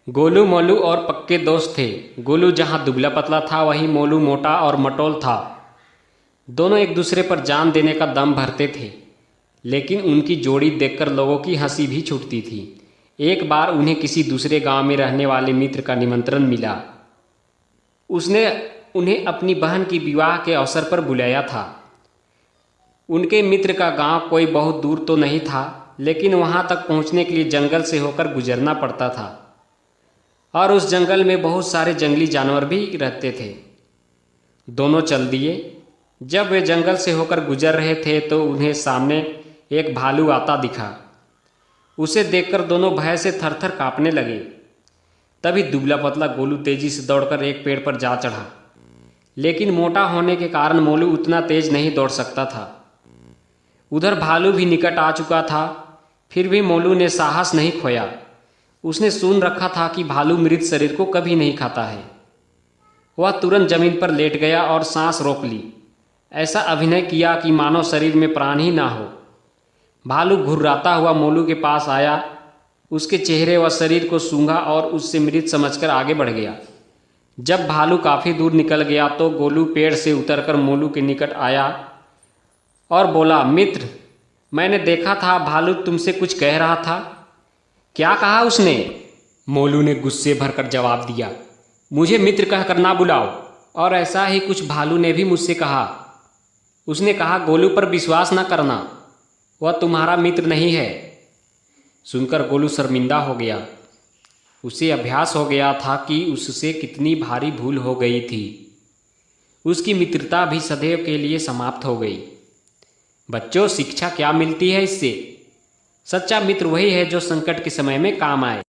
गोलू मोलू और पक्के दोस्त थे। गोलू जहाँ दुबला पतला था वहीं मोलू मोटा और मटोल था। दोनों एक दूसरे पर जान देने का दम भरते थे, लेकिन उनकी जोड़ी देखकर लोगों की हंसी भी छूटती थी। एक बार उन्हें किसी दूसरे गांव में रहने वाले मित्र का निमंत्रण मिला। उसने उन्हें अपनी बहन की विवाह के अवसर पर बुलाया था। उनके मित्र का गांव कोई बहुत दूर तो नहीं था, लेकिन वहां तक पहुंचने के लिए जंगल से होकर गुजरना पड़ता था, और उस जंगल में बहुत सारे जंगली जानवर भी रहते थे। दोनों चल दिए। जब वे जंगल से होकर गुजर रहे थे तो उन्हें सामने एक भालू आता दिखा। उसे देखकर दोनों भय से थरथर कांपने लगे। तभी दुबला पतला गोलू तेजी से दौड़कर एक पेड़ पर जा चढ़ा, लेकिन मोटा होने के कारण मोलू उतना तेज नहीं दौड़ सकता था। उधर भालू भी निकट आ चुका था, फिर भी मोलू ने साहस नहीं खोया। उसने सुन रखा था कि भालू मृत शरीर को कभी नहीं खाता है। वह तुरंत जमीन पर लेट गया और सांस रोक ली। ऐसा अभिनय किया कि मानो शरीर में प्राण ही ना हो। भालू घुर्राता हुआ मोलू के पास आया, उसके चेहरे व शरीर को सूंघा और उससे मृत समझकर आगे बढ़ गया। जब भालू काफ़ी दूर निकल गया तो गोलू पेड़ से उतरकर मोलू के निकट आया और बोला, मित्र, मैंने देखा था भालू तुमसे कुछ कह रहा था। क्या कहा उसने? मोलू ने गुस्से भरकर जवाब दिया, मुझे मित्र कहकर ना बुलाओ। और ऐसा ही कुछ भालू ने भी मुझसे कहा। उसने कहा, गोलू पर विश्वास न करना, वह तुम्हारा मित्र नहीं है। सुनकर गोलू शर्मिंदा हो गया। उसे अभ्यास हो गया था कि उससे कितनी भारी भूल हो गई थी। उसकी मित्रता भी सदैव के लिए समाप्त हो गई। बच्चों, शिक्षा क्या मिलती है इससे? सच्चा मित्र वही है जो संकट के समय में काम आए।